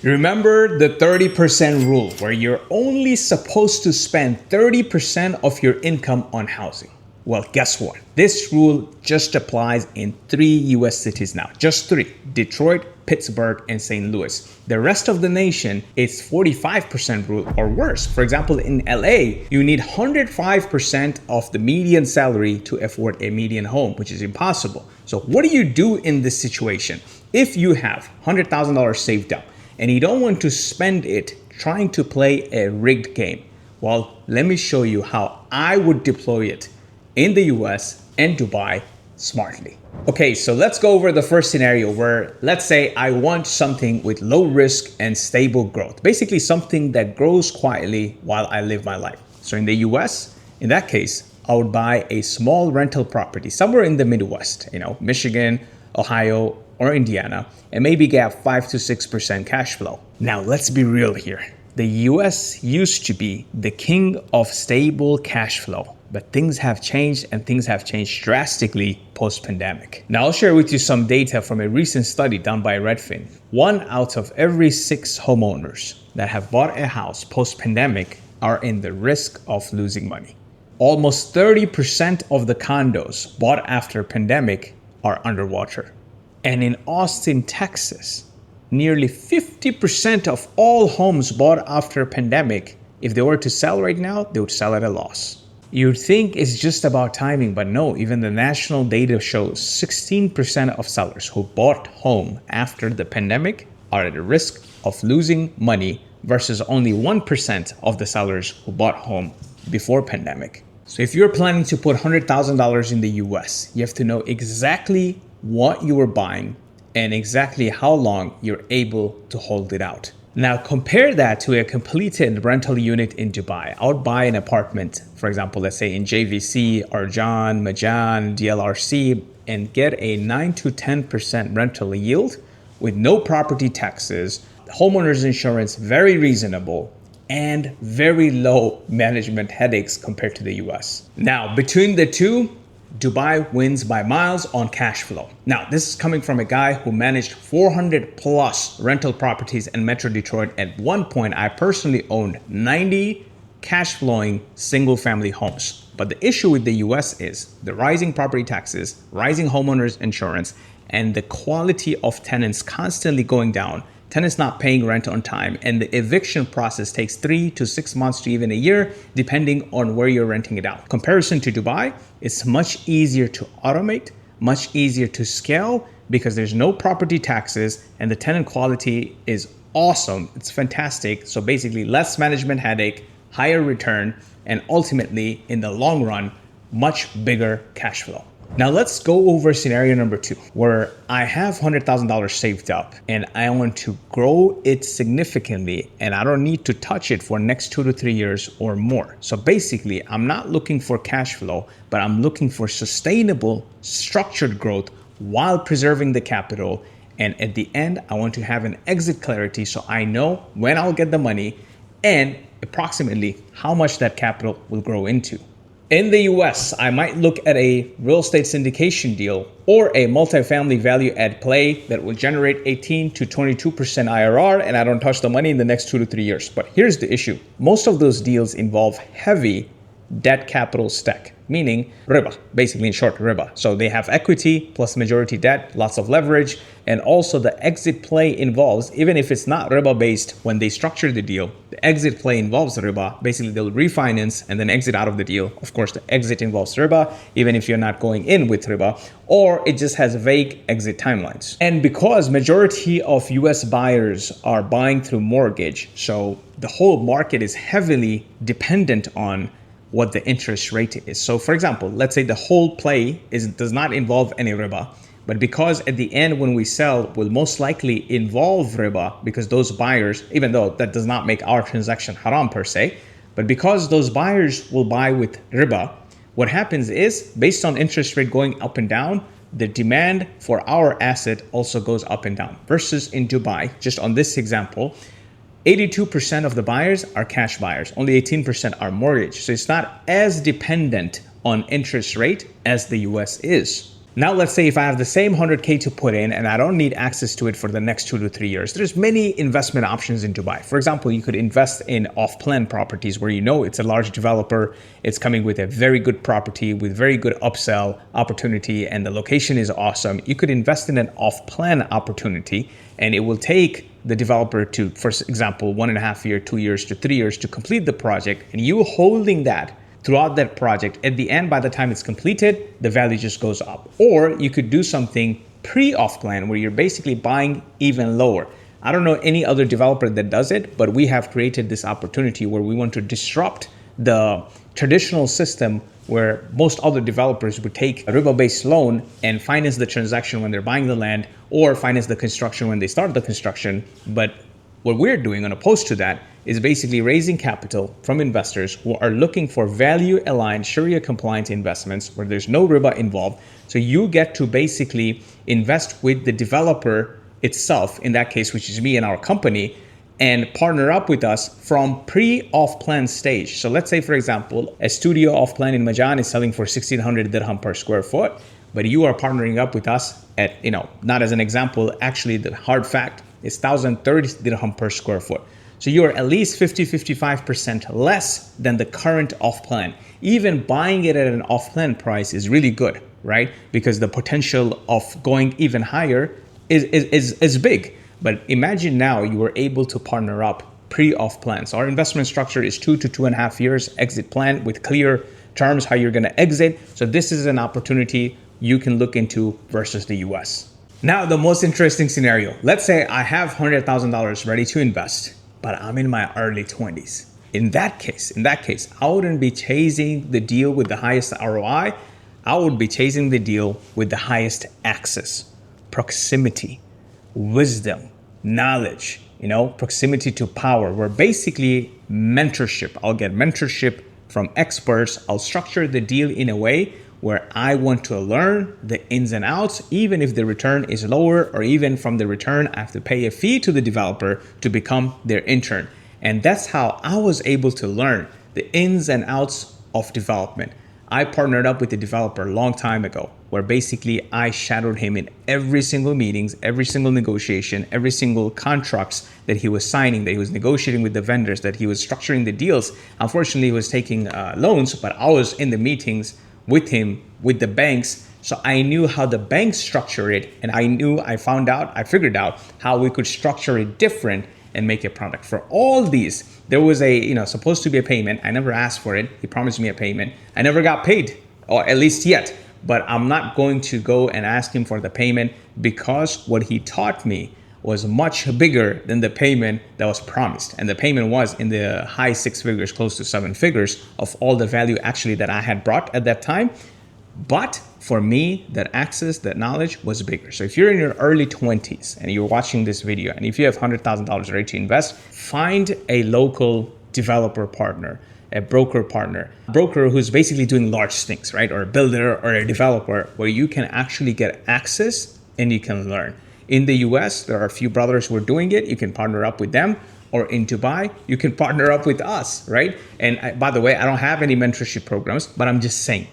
Remember the 30% rule where you're only supposed to spend 30% of your income on housing. Well, guess what? This rule just applies in 3 US cities now. Just 3: Detroit, Pittsburgh, and St. Louis. The rest of the nation, it's 45% rule or worse. For example, in LA, you need 105% of the median salary to afford a median home, which is impossible. So what do you do in this situation? If you have $100,000 saved up and you don't want to spend it trying to play a rigged game, well, let me show you how I would deploy it in the US and Dubai smartly. Okay, so let's go over the first scenario where, let's say I want something with low risk and stable growth. Basically something that grows quietly while I live my life. So in the US, in that case, I would buy a small rental property somewhere in the Midwest, Michigan, Ohio, or Indiana, and maybe get 5 to 6% cash flow. Now let's be real here. The US used to be the king of stable cash flow. But things have changed, and things have changed drastically post-pandemic. Now I'll share with you some data from a recent study done by Redfin. 1 out of every 6 homeowners that have bought a house post-pandemic are in the risk of losing money. Almost 30% of the condos bought after pandemic are underwater. And in Austin, Texas, nearly 50% of all homes bought after pandemic, if they were to sell right now, they would sell at a loss. You'd think it's just about timing, but no, even the national data shows 16% of sellers who bought home after the pandemic are at a risk of losing money versus only 1% of the sellers who bought home before pandemic. So if you're planning to put $100,000 in the US, you have to know exactly what you were buying and exactly how long you're able to hold it out. Now compare that to a completed rental unit in Dubai. I would buy an apartment, for example, let's say in JVC, Arjan, Majan, DLRC, and get a 9 to 10% rental yield with no property taxes, homeowner's insurance very reasonable, and very low management headaches compared to the US. Now between the two, Dubai wins by miles on cash flow. Now, this is coming from a guy who managed 400 plus rental properties in Metro Detroit. At one point, I personally owned 90 cash flowing single family homes. But the issue with the US is the rising property taxes, rising homeowners insurance, and the quality of tenants constantly going down. Tenants not paying rent on time, and the eviction process takes 3 to 6 months to even a year, depending on where you're renting it out. Comparison to Dubai, it's much easier to automate, much easier to scale because there's no property taxes and the tenant quality is awesome. It's fantastic. So basically less management headache, higher return, and ultimately in the long run, much bigger cash flow. Now let's go over scenario number 2, where I have $100,000 saved up and I want to grow it significantly and I don't need to touch it for next 2 to 3 years or more. So basically, I'm not looking for cash flow, but I'm looking for sustainable, structured growth while preserving the capital. And at the end, I want to have an exit clarity so I know when I'll get the money and approximately how much that capital will grow into. In the US, I might look at a real estate syndication deal or a multifamily value add play that will generate 18 to 22% IRR, and I don't touch the money in the next 2 to 3 years. But here's the issue. Most of those deals involve heavy debt capital stack, meaning riba, basically in short, riba. So they have equity plus majority debt, lots of leverage, and also the exit play involves, even if it's not riba based when they structure the deal, the exit play involves riba. Basically, they'll refinance and then exit out of the deal. Of course, the exit involves riba, even if you're not going in with riba, or it just has vague exit timelines. And because majority of US buyers are buying through mortgage, so the whole market is heavily dependent on what the interest rate is. So for example, let's say the whole play does not involve any riba, but because at the end when we sell will most likely involve riba because those buyers, even though that does not make our transaction haram per se, but because those buyers will buy with riba, what happens is based on interest rate going up and down, the demand for our asset also goes up and down. Versus in Dubai, just on this example, 82% of the buyers are cash buyers, only 18% are mortgage. So it's not as dependent on interest rate as the US is. Now, let's say if I have the same 100K to put in and I don't need access to it for the next 2 to 3 years, there's many investment options in Dubai. For example, you could invest in off-plan properties where you know it's a large developer, it's coming with a very good property with very good upsell opportunity, and the location is awesome. You could invest in an off-plan opportunity and it will take the developer to, for example, 1.5 years, 2 years to 3 years to complete the project, and you holding that throughout that project. At the end, by the time it's completed, the value just goes up. Or you could do something pre-off plan where you're basically buying even lower. I don't know any other developer that does it, but we have created this opportunity where we want to disrupt the traditional system where most other developers would take a riba-based loan and finance the transaction when they're buying the land or finance the construction when they start the construction. But what we're doing, on opposed to that, is basically raising capital from investors who are looking for value-aligned, Sharia-compliant investments where there's no riba involved. So you get to basically invest with the developer itself, in that case, which is me and our company, and partner up with us from pre-off-plan stage. So let's say, for example, a studio off-plan in Majan is selling for 1,600 dirham per square foot, but you are partnering up with us at, not as an example, actually the hard fact is 1,030 dirham per square foot. So you are at least 50-55% less than the current off-plan. Even buying it at an off-plan price is really good, right? Because the potential of going even higher is big. But imagine now you were able to partner up pre-off plan. So our investment structure is 2 to 2.5 years exit plan with clear terms how you're going to exit. So this is an opportunity you can look into versus the US. Now, the most interesting scenario. Let's say I have $100,000 ready to invest, but I'm in my early 20s. In that case, I wouldn't be chasing the deal with the highest ROI. I would be chasing the deal with the highest access, proximity, wisdom, knowledge, proximity to power. We're basically mentorship. I'll get mentorship from experts. I'll structure the deal in a way where I want to learn the ins and outs, even if the return is lower, or even from the return, I have to pay a fee to the developer to become their intern. And that's how I was able to learn the ins and outs of development. I partnered up with the developer a long time ago, where basically I shadowed him in every single meetings, every single negotiation, every single contracts that he was signing, that he was negotiating with the vendors, that he was structuring the deals. Unfortunately, he was taking loans, but I was in the meetings with him, with the banks. So I knew how the banks structure it, and I figured out how we could structure it different and make a product. For all these, there was supposed to be a payment. I never asked for it. He promised me a payment. I never got paid, or at least yet. But I'm not going to go and ask him for the payment, because what he taught me was much bigger than the payment that was promised. And the payment was in the high 6 figures, close to 7 figures of all the value actually that I had brought at that time. But for me, that access, that knowledge was bigger. So if you're in your early 20s and you're watching this video, and if you have $100,000 ready to invest, find a local developer partner, a broker partner, broker who's basically doing large things, right? Or a builder or a developer, where you can actually get access and you can learn. In the US, there are a few brothers who are doing it. You can partner up with them. Or in Dubai, you can partner up with us, right? And by the way, I don't have any mentorship programs, but I'm just saying,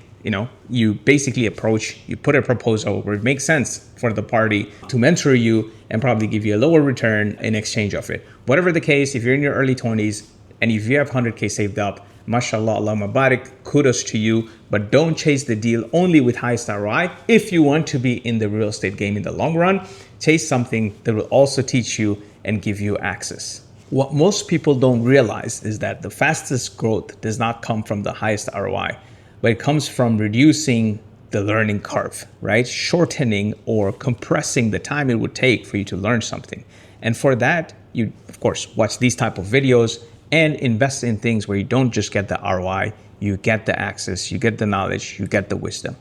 you basically you put a proposal where it makes sense for the party to mentor you and probably give you a lower return in exchange of it. Whatever the case, if you're in your early 20s and if you have 100K saved up, mashallah, Allahumma barik, kudos to you, but don't chase the deal only with highest ROI. If you want to be in the real estate game in the long run, chase something that will also teach you and give you access. What most people don't realize is that the fastest growth does not come from the highest ROI, but it comes from reducing the learning curve, right? Shortening or compressing the time it would take for you to learn something. And for that, you, of course, watch these type of videos and invest in things where you don't just get the ROI, you get the access, you get the knowledge, you get the wisdom.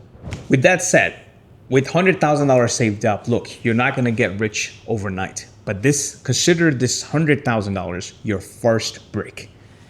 With that said, with $100,000 saved up, look, you're not gonna get rich overnight, but consider this $100,000 your first brick.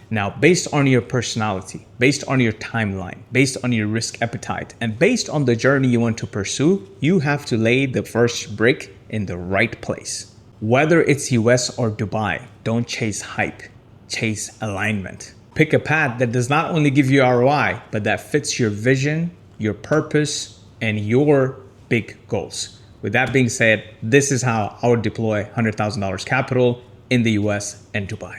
Now, based on your personality, based on your timeline, based on your risk appetite, and based on the journey you want to pursue, you have to lay the first brick in the right place. Whether it's US or Dubai, don't chase hype, chase alignment. Pick a path that does not only give you ROI, but that fits your vision, your purpose, and your big goals. With that being said, this is how I would deploy $100,000 capital in the US and Dubai.